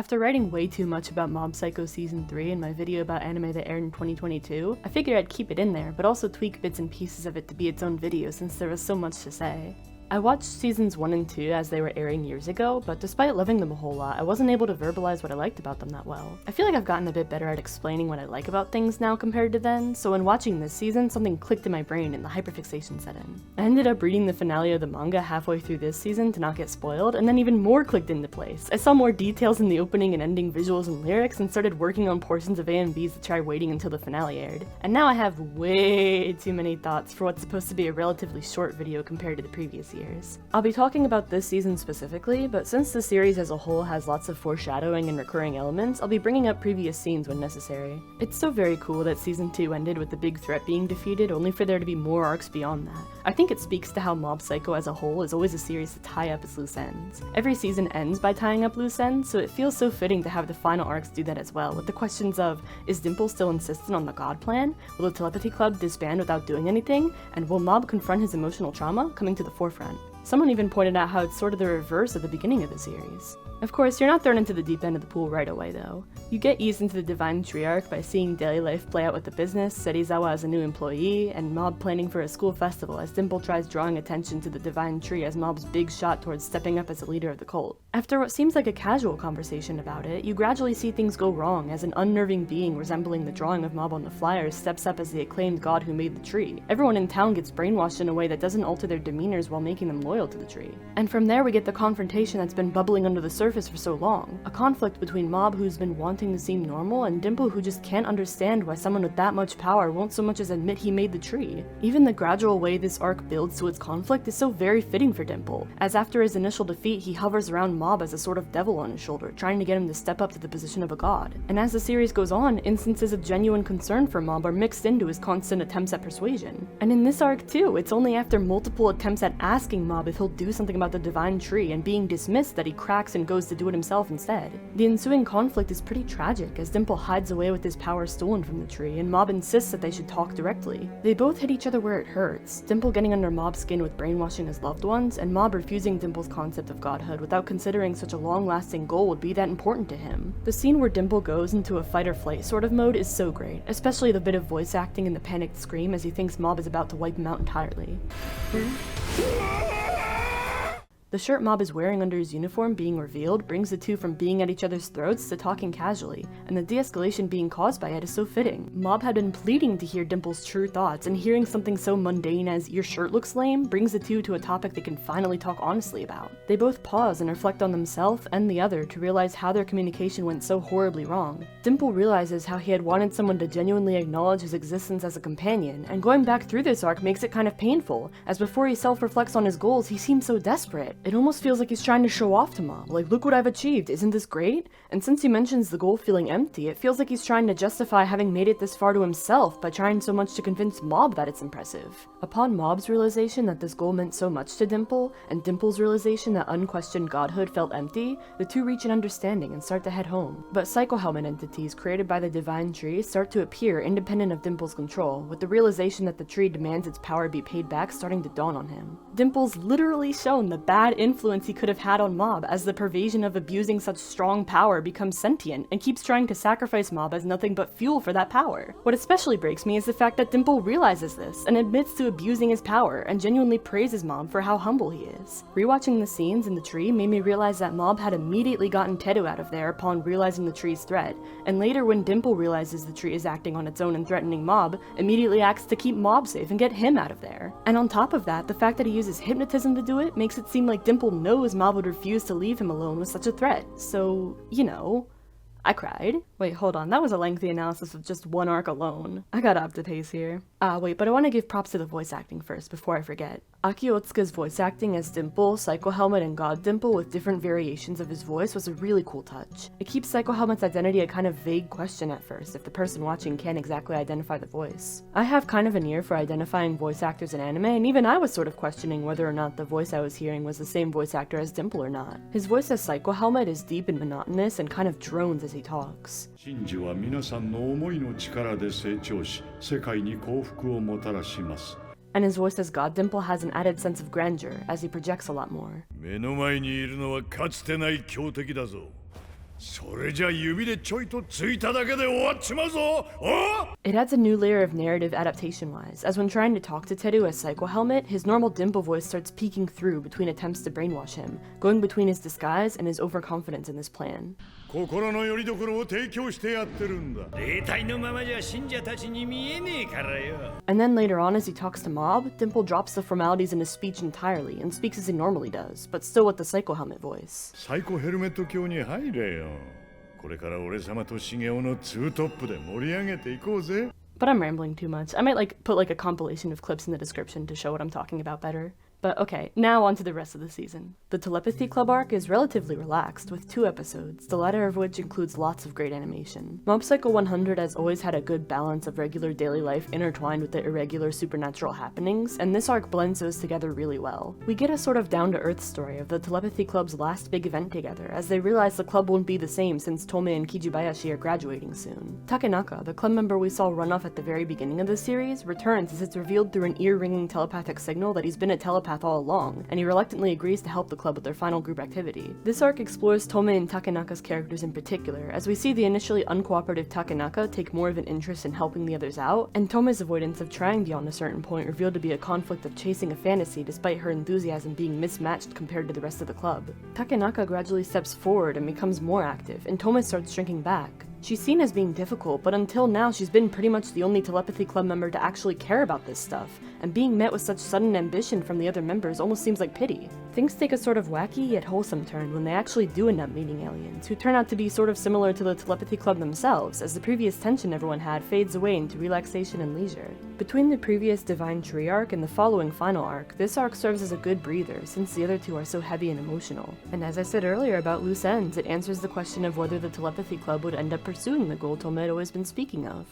After writing way too much about Mob Psycho Season 3 in my video about anime that aired in 2022, I figured I'd keep it in there, but also tweak bits and pieces of it to be its own video since there was so much to say. I watched seasons 1 and 2 as they were airing years ago, but despite loving them a whole lot, I wasn't able to verbalize what I liked about them that well. I feel like I've gotten a bit better at explaining what I like about things now compared to then, so when watching this season, something clicked in my brain and the hyperfixation set in. I ended up reading the finale of the manga halfway through this season to not get spoiled, and then even more clicked into place. I saw more details in the opening and ending visuals and lyrics, and started working on portions of A and Bs to try waiting until the finale aired. And now I have way too many thoughts for what's supposed to be a relatively short video compared to the previous years. I'll be talking about this season specifically, but since the series as a whole has lots of foreshadowing and recurring elements, I'll be bringing up previous scenes when necessary. It's so very cool that season 2 ended with the big threat being defeated, only for there to be more arcs beyond that. I think it speaks to how Mob Psycho as a whole is always a series to tie up its loose ends. Every season ends by tying up loose ends, so it feels so fitting to have the final arcs do that as well, with the questions of, is Dimple still insistent on the God plan? Will the Telepathy Club disband without doing anything? And will Mob confront his emotional trauma, coming to the forefront? Someone even pointed out how it's sort of the reverse of the beginning of the series. Of course, you're not thrown into the deep end of the pool right away though. You get eased into the Divine Tree arc by seeing daily life play out with the business, Serizawa as a new employee, and Mob planning for a school festival as Dimple tries drawing attention to the Divine Tree as Mob's big shot towards stepping up as a leader of the cult. After what seems like a casual conversation about it, you gradually see things go wrong as an unnerving being resembling the drawing of Mob on the flyers steps up as the acclaimed god who made the tree. Everyone in town gets brainwashed in a way that doesn't alter their demeanors while making them loyal to the tree. And from there we get the confrontation that's been bubbling under the surface for so long. A conflict between Mob, who's been wanting to seem normal, and Dimple, who just can't understand why someone with that much power won't so much as admit he made the tree. Even the gradual way this arc builds to its conflict is so very fitting for Dimple, as after his initial defeat he hovers around Mob as a sort of devil on his shoulder, trying to get him to step up to the position of a god. And as the series goes on, instances of genuine concern for Mob are mixed into his constant attempts at persuasion. And in this arc too, it's only after multiple attempts at asking Mob if he'll do something about the Divine Tree and being dismissed that he cracks and goes to do it himself instead. The ensuing conflict is pretty tragic as Dimple hides away with his power stolen from the tree and Mob insists that they should talk directly. They both hit each other where it hurts, Dimple getting under Mob's skin with brainwashing his loved ones, and Mob refusing Dimple's concept of godhood without considering such a long-lasting goal would be that important to him. The scene where Dimple goes into a fight or flight sort of mode is so great, especially the bit of voice acting and the panicked scream as he thinks Mob is about to wipe him out entirely. The shirt Mob is wearing under his uniform being revealed brings the two from being at each other's throats to talking casually, and the de-escalation being caused by it is so fitting. Mob had been pleading to hear Dimple's true thoughts, and hearing something so mundane as "your shirt looks lame" brings the two to a topic they can finally talk honestly about. They both pause and reflect on themselves and the other to realize how their communication went so horribly wrong. Dimple realizes how he had wanted someone to genuinely acknowledge his existence as a companion, and going back through this arc makes it kind of painful, as before he self-reflects on his goals he seems so desperate. It almost feels like he's trying to show off to Mob, like, look what I've achieved, isn't this great? And since he mentions the goal feeling empty, it feels like he's trying to justify having made it this far to himself by trying so much to convince Mob that it's impressive. Upon Mob's realization that this goal meant so much to Dimple, and Dimple's realization that unquestioned godhood felt empty, the two reach an understanding and start to head home. But Psycho Helmet entities created by the Divine Tree start to appear independent of Dimple's control, with the realization that the tree demands its power be paid back starting to dawn on him. Dimple's literally shown the bad influence he could have had on Mob as the pervasion of abusing such strong power becomes sentient and keeps trying to sacrifice Mob as nothing but fuel for that power. What especially breaks me is the fact that Dimple realizes this and admits to abusing his power and genuinely praises Mob for how humble he is. Rewatching the scenes in the tree made me realize that Mob had immediately gotten Teru out of there upon realizing the tree's threat, and later when Dimple realizes the tree is acting on its own and threatening Mob, immediately acts to keep Mob safe and get him out of there. And on top of that, the fact that he uses hypnotism to do it makes it seem like Dimple knows Mob would refuse to leave him alone with such a threat. So, you know, I cried. Wait, hold on, that was a lengthy analysis of just one arc alone. I gotta up the pace here. Wait, but I want to give props to the voice acting first, before I forget. Aki Otsuka's voice acting as Dimple, Psycho Helmet, and God Dimple with different variations of his voice was a really cool touch. It keeps Psycho Helmet's identity a kind of vague question at first, if the person watching can't exactly identify the voice. I have kind of an ear for identifying voice actors in anime, and even I was sort of questioning whether or not the voice I was hearing was the same voice actor as Dimple or not. His voice as Psycho Helmet is deep and monotonous and kind of drones as he talks. 真珠は皆さんの思いの力で成長し、世界に幸福をもたらします。 And his voice as God Dimple has an added sense of grandeur, as he projects a lot more. 目の前にいるのはかつてない強敵だぞ。それじゃ指でちょいとついただけで終わっちまうぞ。お It adds a new layer of narrative adaptation-wise, as when trying to talk to Teru as Psycho Helmet, his normal dimple voice starts peeking through between attempts to brainwash him, going between his disguise and his overconfidence in his plan. 心の拠り所を提供してやってるんだ。霊体のままじゃ信者たちに見えねえからよ。 And then later on, as he talks to Mob, Dimple drops the formalities in his speech entirely and speaks as he normally does, but still with the Psycho Helmet voice. サイコヘルメット教に入れよ。これから俺様とシゲオのツートップで盛り上げていこうぜ。 But I'm rambling too much. I might put a compilation of clips in the description to show what I'm talking about better. But okay, now on to the rest of the season. The Telepathy Club arc is relatively relaxed, with 2 episodes, the latter of which includes lots of great animation. Mob Psycho 100 has always had a good balance of regular daily life intertwined with the irregular supernatural happenings, and this arc blends those together really well. We get a sort of down-to-earth story of the Telepathy Club's last big event together, as they realize the club won't be the same since Tomei and Kijubayashi are graduating soon. Takenaka, the club member we saw run off at the very beginning of the series, returns as it's revealed through an ear-ringing telepathic signal that he's been a telepath all along, and he reluctantly agrees to help the club with their final group activity. This arc explores Tomei and Takenaka's characters in particular, as we see the initially uncooperative Takenaka take more of an interest in helping the others out, and Tomei's avoidance of trying beyond a certain point revealed to be a conflict of chasing a fantasy despite her enthusiasm being mismatched compared to the rest of the club. Takenaka gradually steps forward and becomes more active, and Tomei starts shrinking back. She's seen as being difficult, but until now she's been pretty much the only Telepathy Club member to actually care about this stuff, and being met with such sudden ambition from the other members almost seems like pity. Things take a sort of wacky yet wholesome turn when they actually do end up meeting aliens, who turn out to be sort of similar to the Telepathy Club themselves, as the previous tension everyone had fades away into relaxation and leisure. Between the previous Divine Tree arc and the following final arc, this arc serves as a good breather, since the other 2 are so heavy and emotional. And as I said earlier about loose ends, it answers the question of whether the Telepathy Club would end up pursuing the goal Tomei had always been speaking of.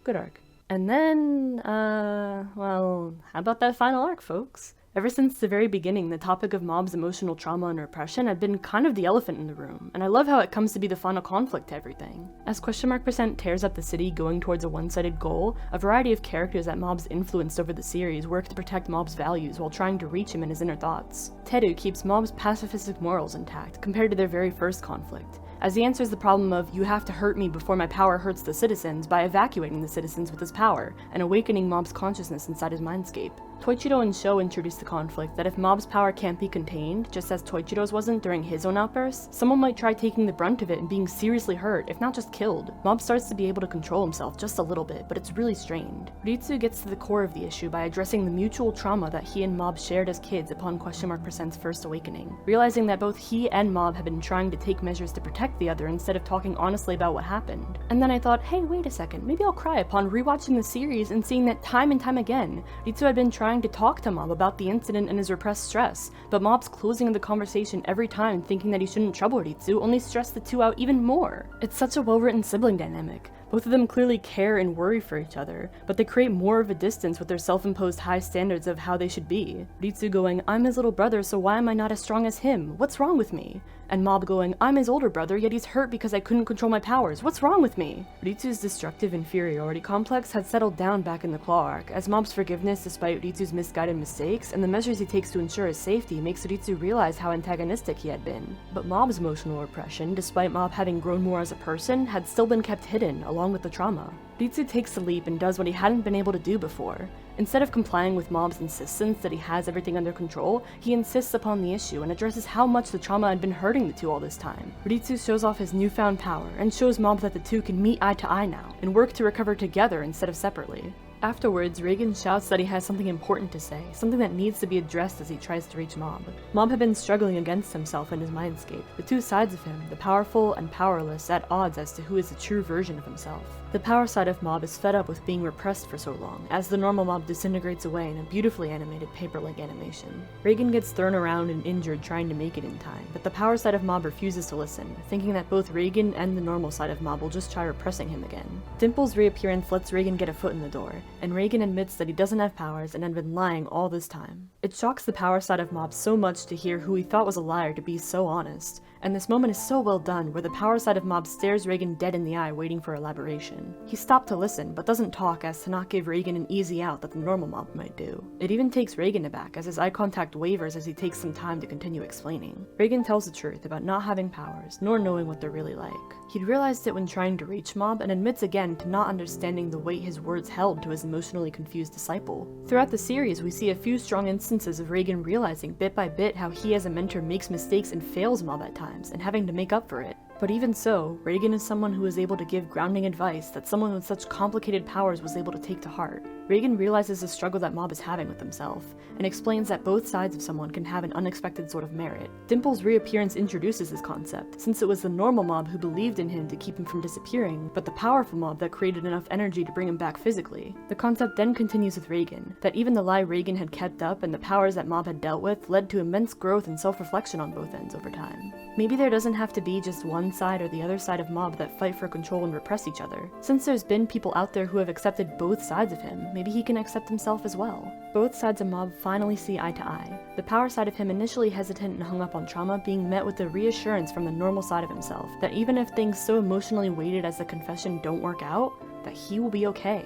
Good arc. And then, well, how about that final arc, folks? Ever since the very beginning, the topic of Mob's emotional trauma and repression had been kind of the elephant in the room, and I love how it comes to be the final conflict to everything. As %% tears up the city going towards a one-sided goal, a variety of characters that Mob's influenced over the series work to protect Mob's values while trying to reach him in his inner thoughts. Teru keeps Mob's pacifistic morals intact compared to their very first conflict, as he answers the problem of "you have to hurt me before my power hurts the citizens" by evacuating the citizens with his power, and awakening Mob's consciousness inside his mindscape. Toichiro and Sho introduce the conflict that if Mob's power can't be contained, just as Toichiro's wasn't during his own outbursts, someone might try taking the brunt of it and being seriously hurt, if not just killed. Mob starts to be able to control himself just a little bit, but it's really strained. Ritsu gets to the core of the issue by addressing the mutual trauma that he and Mob shared as kids upon %'s first awakening, realizing that both he and Mob have been trying to take measures to protect the other instead of talking honestly about what happened. And then I thought, hey, wait a second, maybe I'll cry upon rewatching the series and seeing that time and time again, Ritsu had been trying to talk to Mob about the incident and his repressed stress, but Mob's closing the conversation every time thinking that he shouldn't trouble Ritsu only stressed the 2 out even more. It's such a well-written sibling dynamic. Both of them clearly care and worry for each other, but they create more of a distance with their self-imposed high standards of how they should be. Ritsu going, "I'm his little brother, so why am I not as strong as him? What's wrong with me?" And Mob going, "I'm his older brother, yet he's hurt because I couldn't control my powers. What's wrong with me?" Ritsu's destructive inferiority complex had settled down back in the Claw arc, as Mob's forgiveness despite Ritsu's misguided mistakes and the measures he takes to ensure his safety makes Ritsu realize how antagonistic he had been. But Mob's emotional repression, despite Mob having grown more as a person, had still been kept hidden, along with the trauma. Ritsu takes the leap and does what he hadn't been able to do before. Instead of complying with Mob's insistence that he has everything under control, he insists upon the issue and addresses how much the trauma had been hurting the 2 all this time. Ritsu shows off his newfound power and shows Mob that the 2 can meet eye to eye now and work to recover together instead of separately. Afterwards, Reagan shouts that he has something important to say, something that needs to be addressed as he tries to reach Mob. Mob had been struggling against himself in his mindscape, the 2 sides of him, the powerful and powerless, at odds as to who is the true version of himself. The power side of Mob is fed up with being repressed for so long, as the normal Mob disintegrates away in a beautifully animated paper-like animation. Reagan gets thrown around and injured trying to make it in time, but the power side of Mob refuses to listen, thinking that both Reagan and the normal side of Mob will just try repressing him again. Dimple's reappearance lets Reagan get a foot in the door, and Reagan admits that he doesn't have powers and had been lying all this time. It shocks the power side of Mob so much to hear who he thought was a liar to be so honest, And this moment is so well done, where the power side of Mob stares Reagan dead in the eye waiting for elaboration. He stopped to listen, but doesn't talk as to not give Reagan an easy out that the normal Mob might do. It even takes Reagan aback as his eye contact wavers as he takes some time to continue explaining. Reagan tells the truth about not having powers, nor knowing what they're really like. He'd realized it when trying to reach Mob, and admits again to not understanding the weight his words held to his emotionally confused disciple. Throughout the series, we see a few strong instances of Reagan realizing bit by bit how he as a mentor makes mistakes and fails Mob at times, and having to make up for it. But even so, Reagan is someone who is able to give grounding advice that someone with such complicated powers was able to take to heart. Reagan realizes the struggle that Mob is having with himself, and explains that both sides of someone can have an unexpected sort of merit. Dimple's reappearance introduces this concept, since it was the normal Mob who believed in him to keep him from disappearing, but the powerful Mob that created enough energy to bring him back physically. The concept then continues with Reagan, that even the lie Reagan had kept up and the powers that Mob had dealt with led to immense growth and self-reflection on both ends over time. Maybe there doesn't have to be just one side or the other side of Mob that fight for control and repress each other. Since there's been people out there who have accepted both sides of him, maybe he can accept himself as well. Both sides of Mob finally see eye to eye. The power side of him, initially hesitant and hung up on trauma, being met with the reassurance from the normal side of himself, that even if things so emotionally weighted as the confession don't work out, that he will be okay.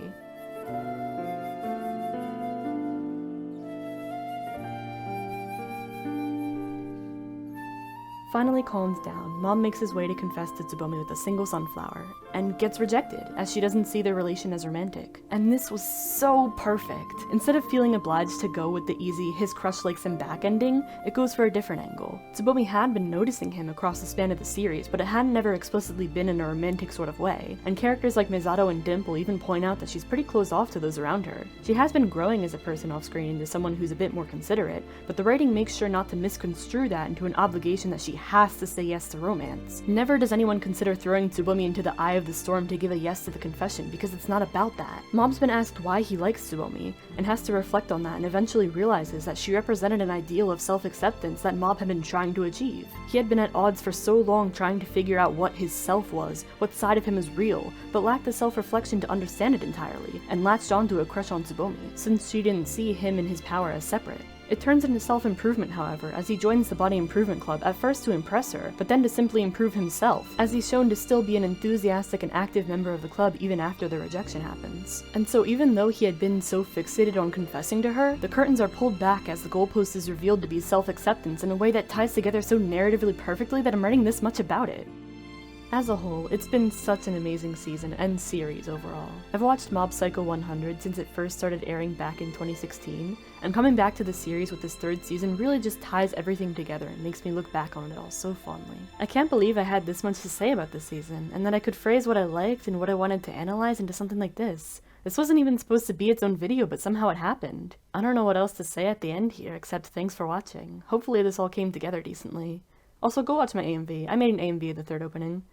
Finally calms down, Mob makes his way to confess to Tsubomi with a single sunflower, and gets rejected, as she doesn't see their relation as romantic. And this was so perfect. Instead of feeling obliged to go with the easy his crush likes him back ending, it goes for a different angle. Tsubomi had been noticing him across the span of the series, but it hadn't ever explicitly been in a romantic sort of way, and characters like Misato and Dimple even point out that she's pretty closed off to those around her. She has been growing as a person off screen into someone who's a bit more considerate, but the writing makes sure not to misconstrue that into an obligation that she has to say yes to romance. Never does anyone consider throwing Tsubomi into the eye of the storm to give a yes to the confession, because it's not about that. Mob's been asked why he likes Tsubomi, and has to reflect on that and eventually realizes that she represented an ideal of self-acceptance that Mob had been trying to achieve. He had been at odds for so long trying to figure out what his self was, what side of him is real, but lacked the self-reflection to understand it entirely, and latched onto a crush on Tsubomi, since she didn't see him and his power as separate. It turns into self-improvement, however, as he joins the Body Improvement Club, at first to impress her, but then to simply improve himself, as he's shown to still be an enthusiastic and active member of the club even after the rejection happens. And so even though he had been so fixated on confessing to her, the curtains are pulled back as the goalpost is revealed to be self-acceptance in a way that ties together so narratively perfectly that I'm writing this much about it. As a whole, it's been such an amazing season and series overall. I've watched Mob Psycho 100 since it first started airing back in 2016, and coming back to the series with this third season really just ties everything together and makes me look back on it all so fondly. I can't believe I had this much to say about this season, and that I could phrase what I liked and what I wanted to analyze into something like this. This wasn't even supposed to be its own video, but somehow it happened. I don't know what else to say at the end here, except thanks for watching. Hopefully this all came together decently. Also, go watch my AMV. I made an AMV of the third opening.